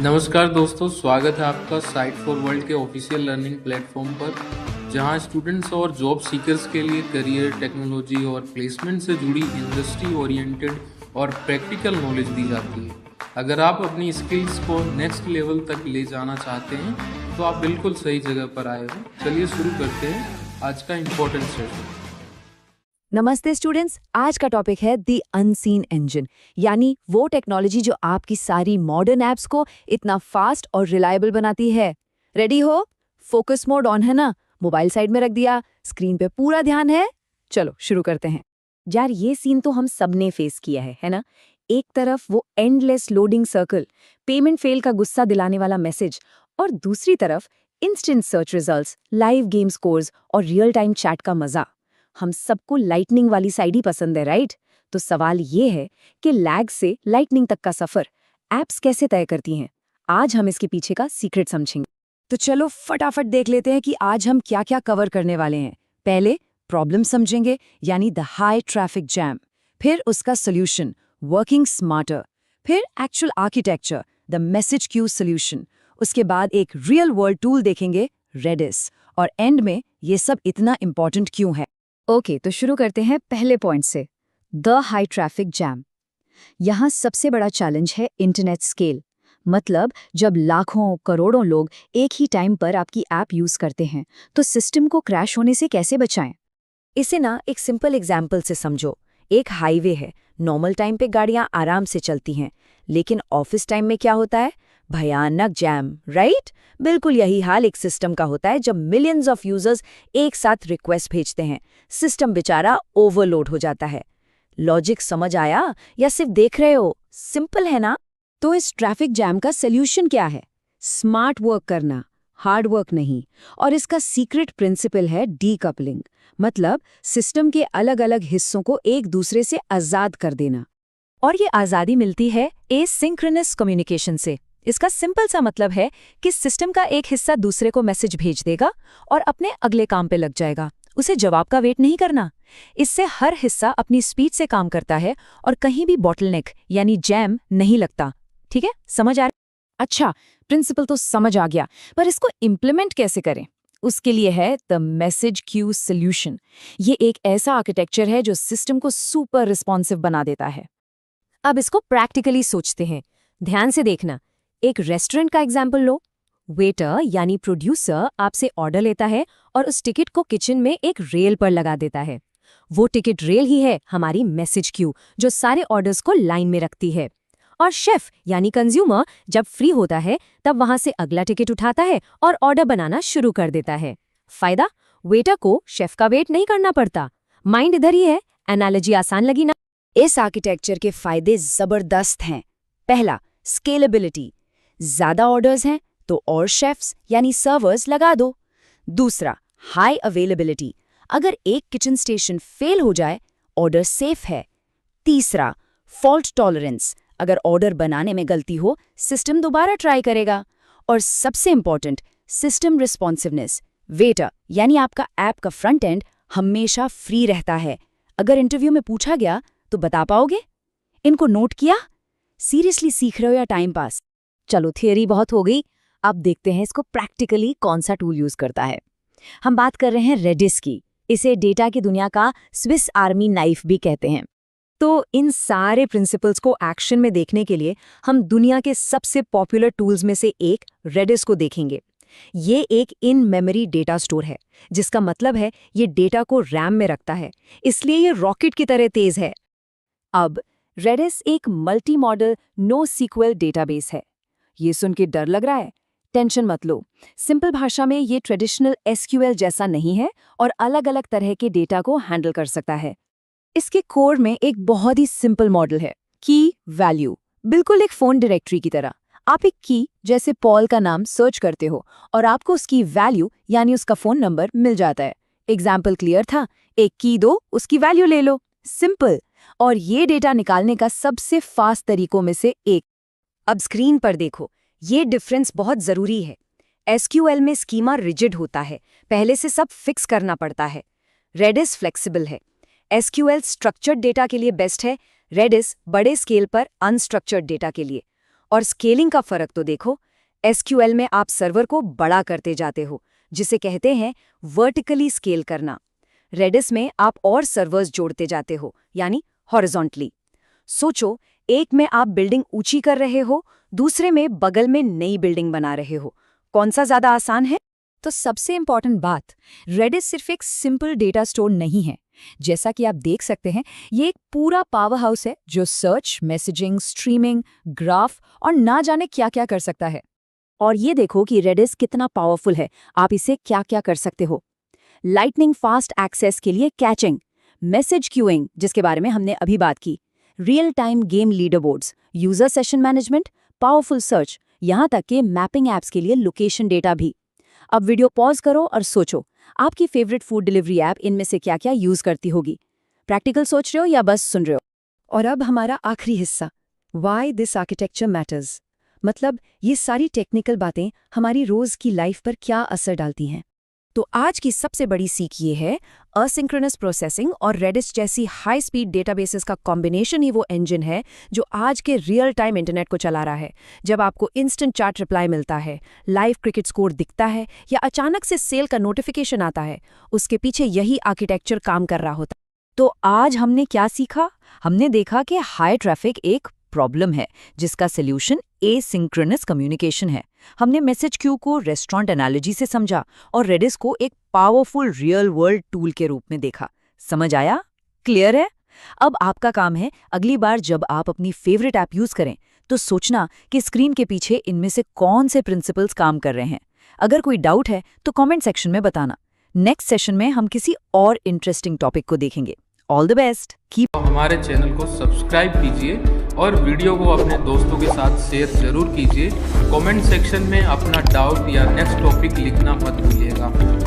नमस्कार दोस्तों, स्वागत है आपका साइट फॉर वर्ल्ड के ऑफिशियल लर्निंग प्लेटफॉर्म पर, जहां स्टूडेंट्स और जॉब सीकर्स के लिए करियर, टेक्नोलॉजी और प्लेसमेंट से जुड़ी इंडस्ट्री ओरिएंटेड और प्रैक्टिकल नॉलेज दी जाती है। अगर आप अपनी स्किल्स को नेक्स्ट लेवल तक ले जाना चाहते हैं तो आप बिल्कुल सही जगह पर आए हो। चलिए शुरू करते हैं आज का इम्पोर्टेंट सेशन। नमस्ते स्टूडेंट्स, आज का टॉपिक है दी अनसीन इंजन, यानी वो टेक्नोलॉजी जो आपकी सारी मॉडर्न ऐप्स को इतना फास्ट और रिलायबल बनाती है। रेडी हो? फोकस मोड ऑन है ना? मोबाइल साइड में रख दिया, स्क्रीन पे पूरा ध्यान है। चलो शुरू करते हैं। यार ये सीन तो हम सबने फेस किया है ना? एक तरफ वो endless loading circle, payment fail का गुस्सा दिलाने वाला मैसेज, और दूसरी तरफ instant search results, live game scores और रियल टाइम चैट का मजा। हम सबको लाइटनिंग वाली साइड ही पसंद है, राइट? तो सवाल ये है कि लैग से लाइटनिंग तक का सफर एप्स कैसे तय करती हैं? आज हम इसके पीछे का सीक्रेट समझेंगे। तो चलो फटाफट देख लेते हैं कि आज हम क्या क्या कवर करने वाले हैं। पहले प्रॉब्लम समझेंगे, यानी द हाई ट्रैफिक जैम, फिर उसका सोल्यूशन, वर्किंग स्मार्टर, फिर actual architecture, the message queue solution, उसके बाद एक रियल वर्ल्ड टूल देखेंगे, रेडिस, और एंड में ये सब इतना इंपॉर्टेंट क्यों है। ओके, तो शुरू करते हैं पहले पॉइंट से, द हाई ट्रैफिक जैम। यहाँ सबसे बड़ा चैलेंज है इंटरनेट स्केल, मतलब जब लाखों करोड़ों लोग एक ही टाइम पर आपकी ऐप यूज करते हैं तो सिस्टम को क्रैश होने से कैसे बचाएं? इसे ना एक सिंपल एग्जाम्पल से समझो। एक हाईवे है, नॉर्मल टाइम पे गाड़ियां आराम से चलती हैं, लेकिन ऑफिस टाइम में क्या होता है? भयानक जैम, राइट? बिल्कुल यही हाल एक सिस्टम का होता है जब मिलियंस ऑफ यूजर्स एक साथ रिक्वेस्ट भेजते हैं। सिस्टम बेचारा ओवरलोड हो जाता है। लॉजिक समझ आया या सिर्फ देख रहे हो? सिंपल है ना? तो इस ट्रैफिक जैम का सोल्यूशन क्या है? स्मार्ट वर्क करना, हार्ड वर्क नहीं। और इसका सीक्रेट प्रिंसिपल है डीकपलिंग, मतलब सिस्टम के अलग अलग हिस्सों को एक दूसरे से आजाद कर देना। और ये आज़ादी मिलती है एसिंक्रोनस कम्युनिकेशन से। इसका सिंपल सा मतलब है कि सिस्टम का एक हिस्सा दूसरे को मैसेज भेज देगा और अपने अगले काम पे लग जाएगा। उसे जवाब का वेट नहीं करना। इससे हर हिस्सा अपनी स्पीड से काम करता है और कहीं भी बॉटलनेक यानी जैम नहीं लगता। ठीक है, समझ आ रहा? अच्छा, प्रिंसिपल तो समझ आ गया, पर इसको इम्प्लीमेंट कैसे करें? उसके लिए है द मैसेज क्यू सोल्यूशन। ये एक ऐसा आर्किटेक्चर है जो सिस्टम को सुपर रिस्पॉन्सिव बना देता है। अब इसको प्रैक्टिकली सोचते हैं। ध्यान से देखना। एक रेस्टोरेंट का एग्जाम्पल लो। वेटर यानी प्रोड्यूसर आपसे ऑर्डर लेता है और उस टिकट को किचन में एक रेल पर लगा देता है। वो टिकट रेल ही है हमारी मैसेज क्यू, जो सारे ऑर्डर्स को लाइन में रखती है। और शेफ यानी कंज्यूमर जब फ्री होता है तब वहां से अगला टिकट उठाता है और ऑर्डर बनाना शुरू कर देता है। फायदा? वेटर को शेफ का वेट नहीं करना पड़ता। माइंड इधर ही है। एनालॉजी आसान लगी ना? इस आर्किटेक्चर के फायदे जबरदस्त हैं। पहला, स्केलेबिलिटी। ज्यादा ऑर्डर्स हैं तो और शेफ्स यानी सर्वर्स लगा दो। दूसरा, हाई अवेलेबिलिटी। अगर एक किचन स्टेशन फेल हो जाए, ऑर्डर सेफ है। तीसरा, फॉल्ट टॉलरेंस। अगर ऑर्डर बनाने में गलती हो, सिस्टम दोबारा ट्राई करेगा। और सबसे इंपॉर्टेंट, सिस्टम रिस्पॉन्सिवनेस। वेटर यानी आपका ऐप का फ्रंट एंड हमेशा फ्री रहता है। अगर इंटरव्यू में पूछा गया तो बता पाओगे? इनको नोट किया? सीरियसली सीख रहे हो या टाइम पास? चलो थियरी बहुत हो गई, अब देखते हैं इसको प्रैक्टिकली कौन सा टूल यूज करता है। हम बात कर रहे हैं रेडिस की। इसे डेटा की दुनिया का स्विस आर्मी नाइफ भी कहते हैं। तो इन सारे प्रिंसिपल्स को एक्शन में देखने के लिए हम दुनिया के सबसे पॉपुलर टूल्स में से एक रेडिस को देखेंगे। ये एक इन मेमोरी डेटा स्टोर है, जिसका मतलब है ये डेटा को रैम में रखता है, इसलिए ये रॉकेट की तरह तेज है। अब रेडिस एक multi model no SQL database है। ये सुन के डर लग रहा है? टेंशन मत लो। सिंपल भाषा में ये ट्रेडिशनल एसक्यूएल जैसा नहीं है और अलग अलग तरह के डेटा को हैंडल कर सकता है। इसके कोर में एक बहुत ही सिंपल मॉडल है, की वैल्यू, बिल्कुल एक फोन डायरेक्टरी की तरह। आप एक की जैसे पॉल का नाम सर्च करते हो और आपको उसकी वैल्यू यानी उसका फोन नंबर मिल जाता है। एग्जाम्पल क्लियर था? एक की दो, उसकी वैल्यू ले लो, सिंपल। और ये डेटा निकालने का सबसे फास्ट तरीकों में से एक। अब स्क्रीन पर देखो, ये डिफरेंस बहुत जरूरी है। एसक्यूएल में स्कीमा रिजिड होता है, पहले से सब फिक्स करना पड़ता है। रेडिस फ्लेक्सिबल है। एसक्यूएल स्ट्रक्चर्ड डेटा के लिए बेस्ट है, रेडिस बड़े स्केल पर अनस्ट्रक्चर्ड डेटा के लिए। और स्केलिंग का फर्क तो देखो। एसक्यूएल में आप सर्वर को बड़ा करते जाते हो, जिसे कहते हैं वर्टिकली स्केल करना। रेडिस में आप और सर्वर्स जोड़ते जाते हो, यानी हॉरिजॉन्टली। सोचो, एक में आप बिल्डिंग ऊंची कर रहे हो, दूसरे में बगल में नई बिल्डिंग बना रहे हो। कौन सा ज्यादा आसान है? तो सबसे इंपॉर्टेंट बात, रेडिस सिर्फ एक सिंपल डेटा स्टोर नहीं है। जैसा कि आप देख सकते हैं, ये एक पूरा पावर हाउस है जो सर्च, मैसेजिंग, स्ट्रीमिंग, ग्राफ और ना जाने क्या क्या कर सकता है। और ये देखो कि रेडिस कितना पावरफुल है। आप इसे क्या क्या कर सकते हो। लाइटनिंग फास्ट एक्सेस के लिए कैचिंग, मैसेज क्यूइंग जिसके बारे में हमने अभी बात की, real time game leader boards, user session management, powerful search, यहाँ तक कि मैपिंग एप्स के लिए लोकेशन डेटा भी। अब वीडियो पॉज करो और सोचो, आपकी फेवरेट फूड डिलीवरी ऐप इनमें से क्या क्या यूज करती होगी। प्रैक्टिकल सोच रहे हो या बस सुन रहे हो? और अब हमारा आखिरी हिस्सा, व्हाई दिस आर्किटेक्चर मैटर्स। मतलब ये सारी टेक्निकल बातें हमारी रोज की लाइफ पर क्या असर डालती हैं। तो आज की सबसे बड़ी सीख ये है, असिंक्रोनस प्रोसेसिंग और रेडिस जैसी हाई स्पीड डेटाबेसेस का कॉम्बिनेशन ही वो इंजन है जो आज के रियल टाइम इंटरनेट को चला रहा है। जब आपको इंस्टेंट चैट रिप्लाई मिलता है, लाइव क्रिकेट स्कोर दिखता है या अचानक से सेल का नोटिफिकेशन आता है, उसके पीछे यही आर्किटेक्चर काम कर रहा होता। तो आज हमने क्या सीखा? हमने देखा कि हाई ट्रैफिक एक प्रॉब्लम है जिसका सोल्यूशन एसिंक्रोनस कम्युनिकेशन है। हमने मैसेज क्यू को रेस्टोरेंट एनालॉजी से समझा और रेडिस को एक पावरफुल रियल वर्ल्ड टूल के रूप में देखा। समझ आया? क्लियर है? अब आपका काम है, अगली बार जब आप अपनी फेवरेट ऐप यूज करें तो सोचना कि स्क्रीन के पीछे इनमें से कौन से प्रिंसिपल्स काम कर रहे हैं। अगर कोई डाउट है तो कमेंट सेक्शन में बताना। नेक्स्ट सेशन में हम किसी और इंटरेस्टिंग टॉपिक को देखेंगे। All the best. कीप हमारे चैनल को सब्सक्राइब कीजिए और वीडियो को अपने दोस्तों के साथ शेयर जरूर कीजिए। कमेंट सेक्शन में अपना डाउट या नेक्स्ट टॉपिक लिखना मत भूलिएगा।